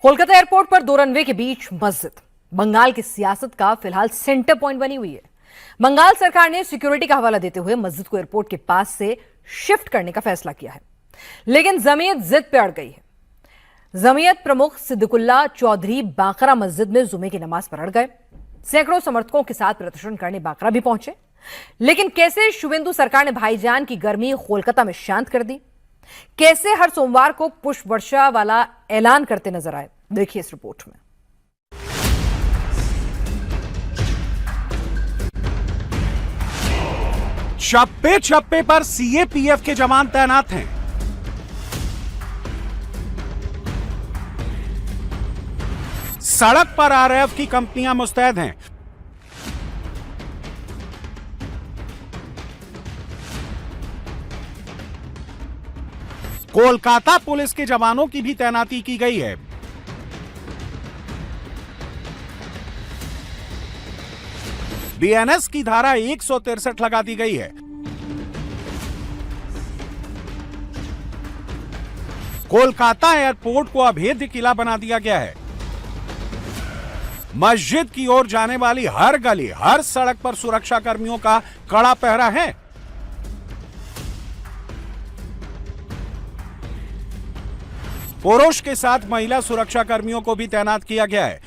Kolkata airport पर दो runway के बीच मस्जिद बंगाल की सियासत का फिलहाल सेंटर पॉइंट बनी हुई है। बंगाल सरकार ने सिक्योरिटी का हवाला देते हुए मस्जिद को एयरपोर्ट के पास से शिफ्ट करने का फैसला किया है, लेकिन जमीयत जिद पे अड़ गई है। जमीयत प्रमुख सिद्दीकुल्ला चौधरी बाकरा मस्जिद में जुमे की नमाज पर अड़ गए। सैकड़ों समर्थकों के साथ प्रदर्शन करने बाकरा भी पहुंचे, लेकिन कैसे शुभेंदु सरकार ने भाईजान की गर्मी कोलकाता में शांत कर दी, कैसे हर सोमवार को पुष्प वर्षा वाला ऐलान करते नजर आए, देखिए इस रिपोर्ट में। चप्पे चप्पे पर सीएपीएफ के जवान तैनात हैं। सड़क पर आरएएफ की कंपनियां मुस्तैद हैं। कोलकाता पुलिस के जवानों की भी तैनाती की गई है। बीएनएस की धारा 163 लगा दी गई है। कोलकाता एयरपोर्ट को अभेद्य किला बना दिया गया है। मस्जिद की ओर जाने वाली हर गली, हर सड़क पर सुरक्षा कर्मियों का कड़ा पहरा है। पुरुष के साथ महिला सुरक्षा कर्मियों को भी तैनात किया गया है।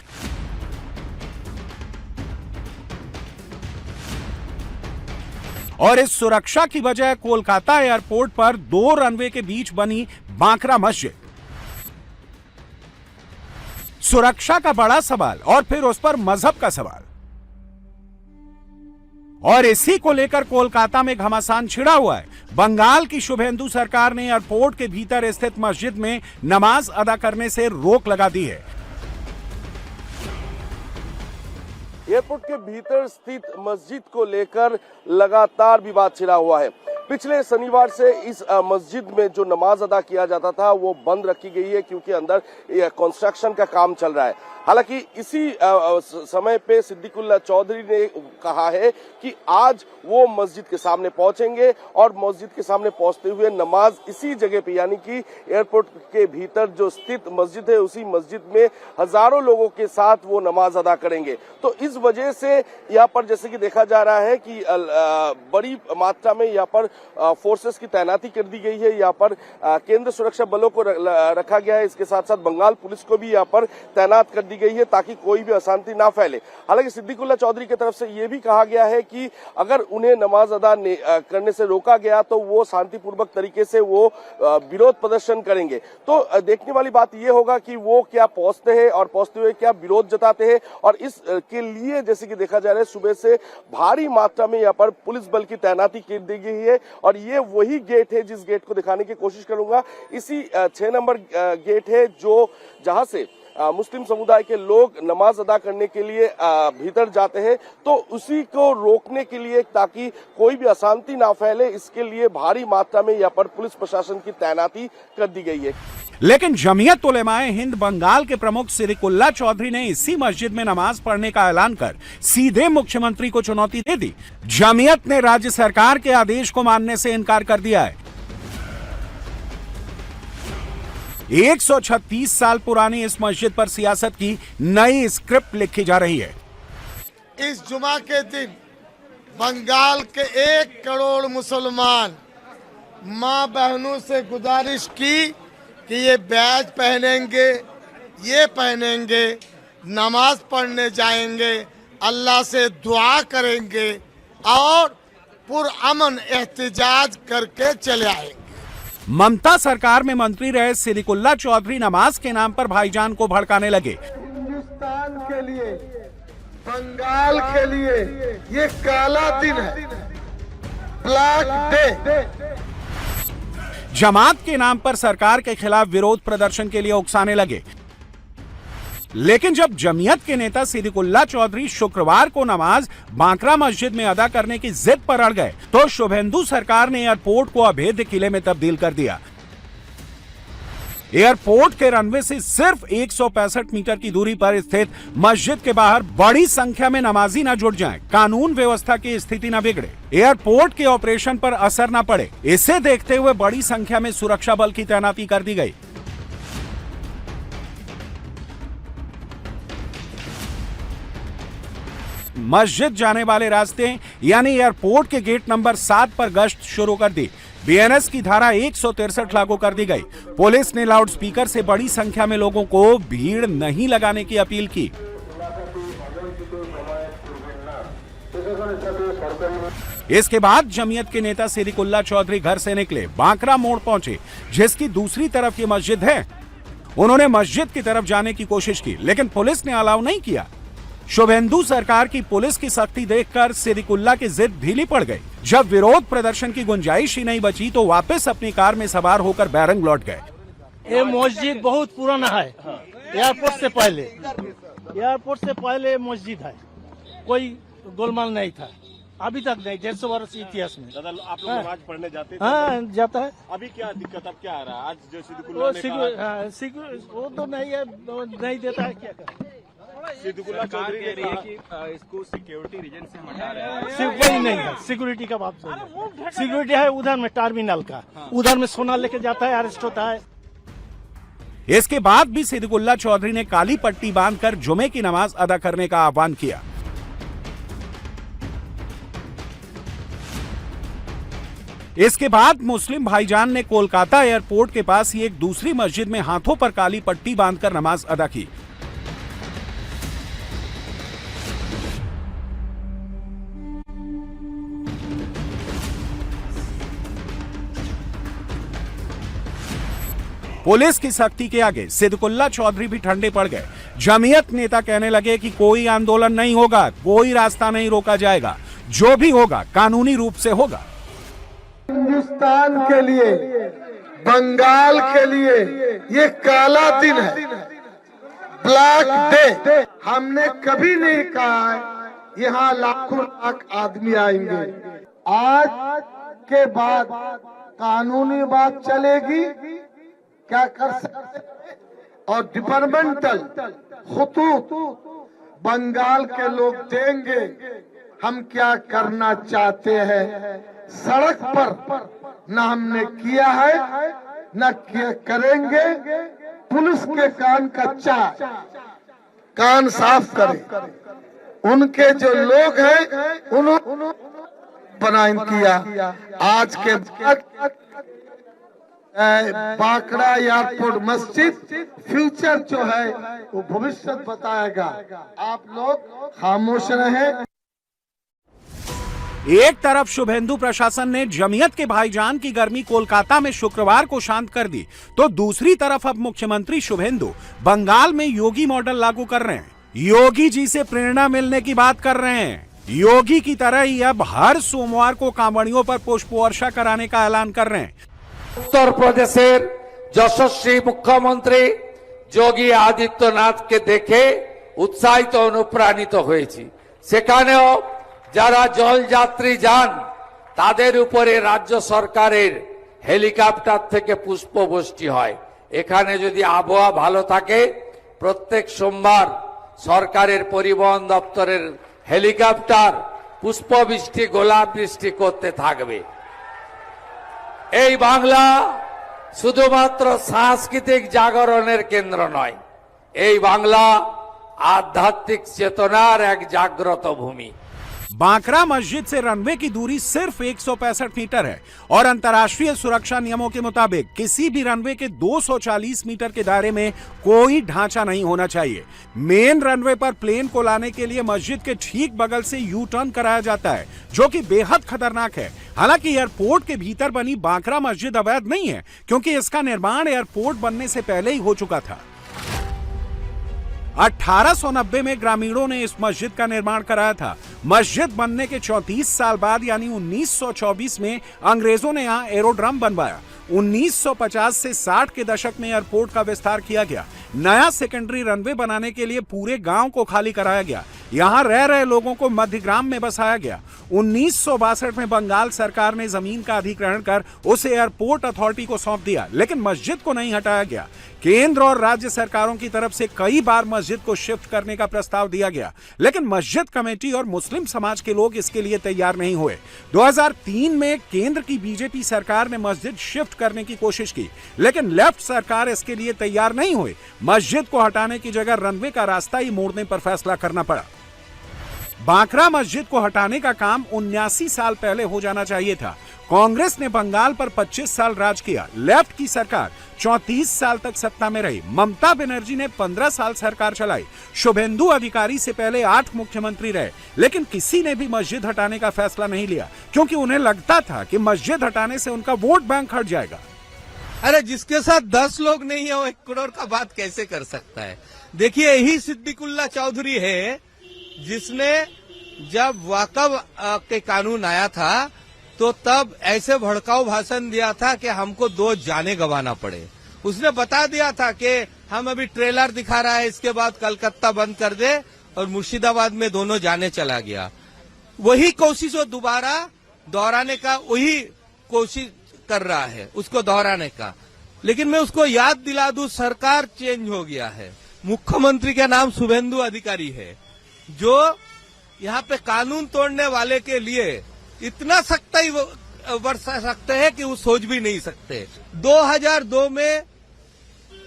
और इस सुरक्षा की वजह कोलकाता एयरपोर्ट पर दो रनवे के बीच बनी बांकरा मस्जिद। सुरक्षा का बड़ा सवाल और फिर उस पर मजहब का सवाल, और इसी को लेकर कोलकाता में घमासान छिड़ा हुआ है। बंगाल की शुभेंदु सरकार ने एयरपोर्ट के भीतर स्थित मस्जिद में नमाज अदा करने से रोक लगा दी है। एयरपोर्ट के भीतर स्थित मस्जिद को लेकर लगातार विवाद छिड़ा हुआ है। पिछले शनिवार से इस मस्जिद में जो नमाज अदा किया जाता था वो बंद रखी गई है, क्योंकि अंदर कंस्ट्रक्शन का काम चल रहा है। हालांकि इसी समय पे सिद्दीकुल्ला चौधरी ने कहा है कि आज वो मस्जिद के सामने पहुंचेंगे और मस्जिद के सामने पहुंचते हुए नमाज इसी जगह पे, यानी कि एयरपोर्ट के भीतर जो स्थित मस्जिद है उसी मस्जिद में हजारों लोगों के साथ वो नमाज अदा करेंगे। तो इस वजह से यहाँ पर जैसे कि देखा जा रहा है कि बड़ी मात्रा में यहाँ पर फोर्सेस की तैनाती कर दी गई है। यहाँ पर केंद्र सुरक्षा बलों को रखा गया है। इसके साथ साथ बंगाल पुलिस को भी यहाँ पर तैनात कर दी गई है ताकि कोई भी अशांति ना फैले। हालांकि सिद्दीकुल्ला चौधरी की तरफ से यह भी कहा गया है कि अगर उन्हें नमाज अदा करने से रोका गया तो वो शांतिपूर्वक तरीके से वो विरोध प्रदर्शन करेंगे। तो देखने वाली बात यह होगा कि वो क्या पहुंचते हैं और पहुंचते हुए क्या विरोध जताते हैं। और इस के लिए जैसे कि देखा जा रहा है सुबह से भारी मात्रा में यहाँ पर पुलिस बल की तैनाती कर दी गई है। और ये वही गेट है जिस गेट को दिखाने की कोशिश करूंगा। इसी 6 नंबर गेट है जो जहां से मुस्लिम समुदाय के लोग नमाज अदा करने के लिए भीतर जाते हैं। तो उसी को रोकने के लिए, ताकि कोई भी अशांति ना फैले, इसके लिए भारी मात्रा में यहाँ पर पुलिस प्रशासन की तैनाती कर दी गई है। लेकिन जमीयत उलेमाए हिंद बंगाल के प्रमुख सिद्दीकुल्ला चौधरी ने इसी मस्जिद में नमाज पढ़ने का ऐलान कर सीधे मुख्यमंत्री को चुनौती दे दी। जमीयत ने राज्य सरकार के आदेश को मानने से इनकार कर दिया है। 136 साल पुरानी इस मस्जिद पर सियासत की नई स्क्रिप्ट लिखी जा रही है। इस जुमा के दिन बंगाल के 1 करोड़ मुसलमान मां बहनों से गुजारिश की कि ये बैज पहनेंगे, ये पहनेंगे, नमाज पढ़ने जाएंगे, अल्लाह से दुआ करेंगे और पुरअमन एहतिजाज करके चले आएंगे। ममता सरकार में मंत्री रहे सिद्दीकुल्ला चौधरी नमाज के नाम पर भाईजान को भड़काने लगे। हिंदुस्तान के लिए, बंगाल के लिए ये काला दिन है, ब्लैक डे। जमात के नाम पर सरकार के खिलाफ विरोध प्रदर्शन के लिए उकसाने लगे। लेकिन जब जमीयत के नेता सिद्दीकुल्ला चौधरी शुक्रवार को नमाज बांकरा मस्जिद में अदा करने की जिद पर अड़ गए तो शुभेंदु सरकार ने एयरपोर्ट को अभेद्य किले में तब्दील कर दिया। एयरपोर्ट के रनवे से सिर्फ 165 मीटर की दूरी पर स्थित मस्जिद के बाहर बड़ी संख्या में नमाजी न जुट जाएं, कानून व्यवस्था की स्थिति न बिगड़े, एयरपोर्ट के ऑपरेशन पर असर न पड़े, इसे देखते हुए बड़ी संख्या में सुरक्षा बल की तैनाती कर दी गई। मस्जिद जाने वाले रास्ते यानी एयरपोर्ट के गेट नंबर 7 पर गश्त शुरू कर दी। बीएनएस की धारा 163 लागू कर दी गई। पुलिस ने लाउडस्पीकर से बड़ी संख्या में लोगों को भीड़ नहीं लगाने की अपील की। इसके बाद जमीयत के नेता सिद्दीकुल्लाह चौधरी घर से निकले, बांकरा मोड़ पहुंचे, जिसकी दूसरी तरफ ये मस्जिद है। उन्होंने मस्जिद की तरफ जाने की कोशिश की, लेकिन पुलिस ने अलाउ नहीं किया। शुभेंदु सरकार की पुलिस की सख्ती देखकर सिद्दीकुल्लाह की जिद ढीली पड़ गई। जब विरोध प्रदर्शन की गुंजाइश ही नहीं बची तो वापस अपनी कार में सवार होकर बैरंग लौट गए। ये मस्जिद बहुत पुराना है। एयरपोर्ट से पहले मस्जिद है, कोई गोलमाल नहीं था, अभी तक नहीं। 150 वर्ष इतिहास में। दादा, आप लोग नमाज पढ़ने जाते थे? हाँ, जाता है। अभी क्या दिक्कत, अब क्या आ रहा है? आज जो सिद्दीकुल्लाह ने कहा, वो तो नहीं है, नहीं देता है, क्या करें? सिद्दीकुल्लाह चौधरी ने कहा कि इसको सिक्योरिटी रीजन से हटा रहे हैं। कोई नहीं है, सिक्योरिटी का बात नहीं। सिक्योरिटी है उधर में टर्मिनल का, उधर में सोना लेके जाता है, अरेस्ट होता है। इसके बाद भी सिद्दीकुल्लाह चौधरी ने काली पट्टी बांधकर जुमे की नमाज अदा करने का आह्वान किया। इसके बाद मुस्लिम भाईजान ने कोलकाता एयरपोर्ट के पास ही एक दूसरी मस्जिद में हाथों पर काली पट्टी बांधकर नमाज अदा की। पुलिस की सख्ती के आगे सिद्दीकुल्लाह चौधरी भी ठंडे पड़ गए। जमीयत नेता कहने लगे कि कोई आंदोलन नहीं होगा, कोई रास्ता नहीं रोका जाएगा, जो भी होगा कानूनी रूप से होगा। हिंदुस्तान के लिए, बंगाल के लिए ये काला दिन है, ब्लैक डे। हमने कभी नहीं कहा है यहाँ लाखों लाख आदमी आएंगे। आज के बाद कानूनी बात चलेगी, क्या कर सकते, और डिपार्टमेंटल खुतूत बंगाल के लोग देंगे हम क्या करना चाहते हैं। सड़क पर न हमने किया है न करेंगे। पुलिस के कान कच्चा, कान साफ करें। उनके जो लोग हैं उन्होंने बनाइन किया। आज के बाद बांकरा एयरपोर्ट मस्जिद फ्यूचर जो है वो भविष्य बताएगा। आप लोग खामोश रहें। एक तरफ शुभेंदु प्रशासन ने जमीयत के भाईजान की गर्मी कोलकाता में शुक्रवार को शांत कर दी, तो दूसरी तरफ अब मुख्यमंत्री शुभेंदु बंगाल में योगी मॉडल लागू कर रहे हैं। योगी जी से प्रेरणा मिलने की बात कर रहे हैं। योगी की तरह ही अब हर सोमवार को कांवड़ियों पर पुष्प वर्षा कराने का ऐलान कर रहे हैं। उत्तर प्रदेशेर यशस्वी मुख्यमंत्री योगी आदित्यनाथকে দেখে উৎসাহিত অনুপ্রাণিত হয়েছি। সেখানেও যারা জলযাত্রী যান তাদের উপরে রাজ্য সরকারের হেলিকপ্টার থেকে পুষ্পবৃষ্টি হয়। এখানে যদি আবহাওয়া ভালো থাকে প্রত্যেক সোমবার সরকারের পরিবহন দপ্তরের হেলিকপ্টার পুষ্পবৃষ্টি গোলাপ বৃষ্টি করতে থাকবে। এই বাংলা শুধুমাত্র সাংস্কৃতিক জাগরণের কেন্দ্র নয়, এই বাংলা আধ্যাত্মিক চেতনার এক জাগ্রত ভূমি। बांकरा मस्जिद से रनवे की दूरी सिर्फ 165 मीटर है और अंतर्राष्ट्रीय सुरक्षा नियमों के मुताबिक किसी भी रनवे के 240 मीटर के दायरे में कोई ढांचा नहीं होना चाहिए। मेन रनवे पर प्लेन को लाने के लिए मस्जिद के ठीक बगल से यू टर्न कराया जाता है, जो कि बेहद खतरनाक है। हालांकि एयरपोर्ट के भीतर बनी बांकरा मस्जिद अवैध नहीं है, क्योंकि इसका निर्माण एयरपोर्ट बनने से पहले ही हो चुका था। 1890 में ग्रामीणों ने इस मस्जिद का निर्माण कराया था। मस्जिद बनने के 34 साल बाद यानी 1924 में अंग्रेजों ने यहाँ एरोड्रम बनवाया। 1950 से 60 के दशक में एयरपोर्ट का विस्तार किया गया। नया सेकेंडरी रनवे बनाने के लिए पूरे गांव को खाली कराया गया। यहाँ रह रहे लोगों को मध्यग्राम में बसाया गया। 1962 में बंगाल सरकार ने जमीन का अधिग्रहण कर उसे एयरपोर्ट अथॉरिटी को सौंप दिया, लेकिन मस्जिद को नहीं हटाया गया। केंद्र और राज्य सरकारों की तरफ से कई बार मस्जिद को शिफ्ट करने का प्रस्ताव दिया गया, लेकिन मस्जिद कमेटी और मुस्लिम समाज के लोग इसके लिए तैयार नहीं हुए। 2003 में केंद्र की बीजेपी सरकार ने मस्जिद शिफ्ट करने की कोशिश की, लेकिन लेफ्ट सरकार इसके लिए तैयार नहीं हुई। मस्जिद को हटाने की जगह रनवे का रास्ता ही मोड़ने पर फैसला करना पड़ा। बांकरा मस्जिद को हटाने का काम 79 साल पहले हो जाना चाहिए था। कांग्रेस ने बंगाल पर 25 साल राज किया। लेफ्ट की सरकार 34 साल तक सत्ता में रही। ममता बनर्जी ने 15 साल सरकार चलाई। शुभेंदु अधिकारी से पहले 8 मुख्यमंत्री रहे, लेकिन किसी ने भी मस्जिद हटाने का फैसला नहीं लिया, क्योंकि उन्हें लगता था कि मस्जिद हटाने से उनका वोट बैंक हट जाएगा। अरे जिसके साथ 10 लोग नहीं है वो 1 करोड़ का बात कैसे कर सकता है? देखिए, यही सिद्दीकुल्ला चौधरी है जिसने जब वाकफ के कानून आया था तो तब ऐसे भड़काऊ भाषण दिया था कि हमको 2 जाने गंवाना पड़े। उसने बता दिया था कि हम अभी ट्रेलर दिखा रहा है, इसके बाद कलकत्ता बंद कर दे, और मुर्शिदाबाद में दोनों जाने चला गया। वही कोशिश वो दोबारा दोहराने का वही कोशिश कर रहा है, उसको दोहराने का। लेकिन मैं उसको याद दिला दूं, सरकार चेंज हो गया है। मुख्यमंत्री का नाम शुभेंदु अधिकारी है, जो यहाँ पे कानून तोड़ने वाले के लिए इतना सख्ताई बरसा सकते हैं कि वो सोच भी नहीं सकते। 2002 में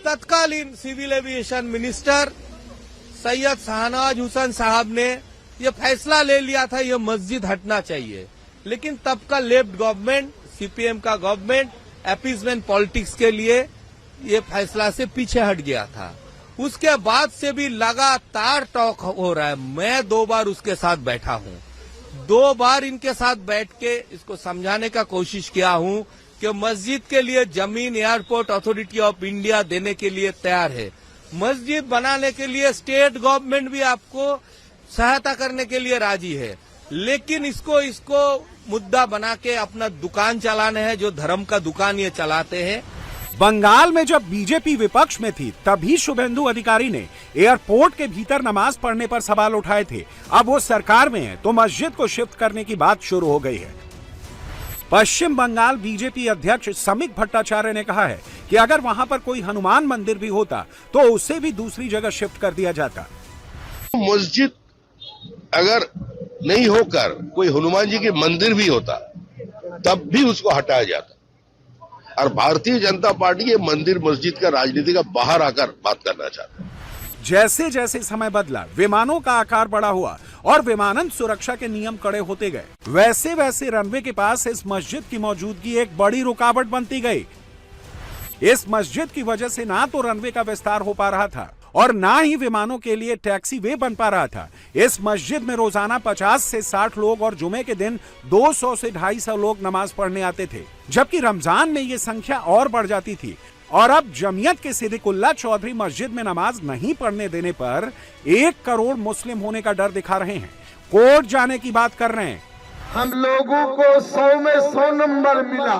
तत्कालीन civil aviation minister Syed Shahnawaz Hussain sahab ने ये फैसला ले लिया था ये मस्जिद हटना चाहिए, लेकिन तब का लेफ्ट गवर्नमेंट, सीपीएम का गवर्नमेंट अपीजमेंट पॉलिटिक्स के लिए ये फैसला से पीछे हट गया था। उसके बाद से भी लगातार टॉक हो रहा है। मैं 2 बार उसके साथ बैठा हूं, 2 बार इनके साथ बैठ के इसको समझाने का कोशिश किया हूं कि मस्जिद के लिए जमीन एयरपोर्ट अथॉरिटी ऑफ इंडिया देने के लिए तैयार है। मस्जिद बनाने के लिए स्टेट गवर्नमेंट भी आपको सहायता करने के लिए राजी है, लेकिन इसको मुद्दा बना के अपना दुकान चलाने हैं, जो धर्म का दुकान ये चलाते हैं। बंगाल में जब बीजेपी विपक्ष में थी तभी शुभेंदु अधिकारी ने एयरपोर्ट के भीतर नमाज पढ़ने पर सवाल उठाए थे। अब वो सरकार में है तो मस्जिद को शिफ्ट करने की बात शुरू हो गई है। पश्चिम बंगाल बीजेपी अध्यक्ष समिक भट्टाचार्य ने कहा है कि अगर वहां पर कोई हनुमान मंदिर भी होता तो उसे भी दूसरी जगह शिफ्ट कर दिया जाता। मस्जिद अगर नहीं होकर कोई हनुमान जी के मंदिर भी होता तब भी उसको हटाया जाता। और भारतीय जनता पार्टी ये मंदिर मस्जिद का राजनीति का बाहर आकर बात करना चाहता है। जैसे जैसे समय बदला, विमानों का आकार बड़ा हुआ और विमानन सुरक्षा के नियम कड़े होते गए, वैसे वैसे रनवे के पास इस मस्जिद की मौजूदगी एक बड़ी रुकावट बनती गई। इस मस्जिद की वजह से ना तो रनवे का विस्तार हो पा रहा था और ना ही विमानों के लिए टैक्सी वे बन पा रहा था। इस मस्जिद में रोजाना 50 से 60 लोग और जुमे के दिन 200 से 250 लोग नमाज पढ़ने आते थे, जबकि रमजान में ये संख्या और बढ़ जाती थी। और अब जमीयत के सिद्दीकुल्ला चौधरी मस्जिद में नमाज नहीं पढ़ने देने पर 1 करोड़ मुस्लिम होने का डर दिखा रहे हैं, कोर्ट जाने की बात कर रहे हैं। हम लोगों को 100 में 100 नंबर मिला।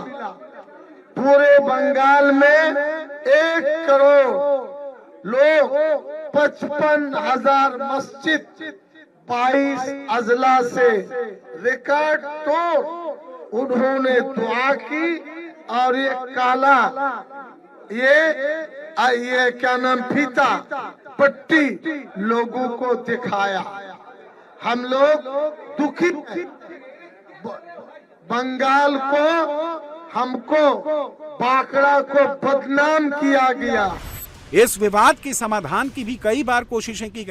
पूरे बंगाल में 1 करोड़ लोग 55,000 मस्जिद 22 अजला से रिकॉर्ड तोड़ उन्होंने दुआ की और ये काला ये क्या नाम फीता पट्टी लोगों को दिखाया। हम लोग दुखित, बंगाल को हमको बांकरा को बदनाम किया गया। इस विवाद के समाधान की भी कई बार कोशिशें की गई।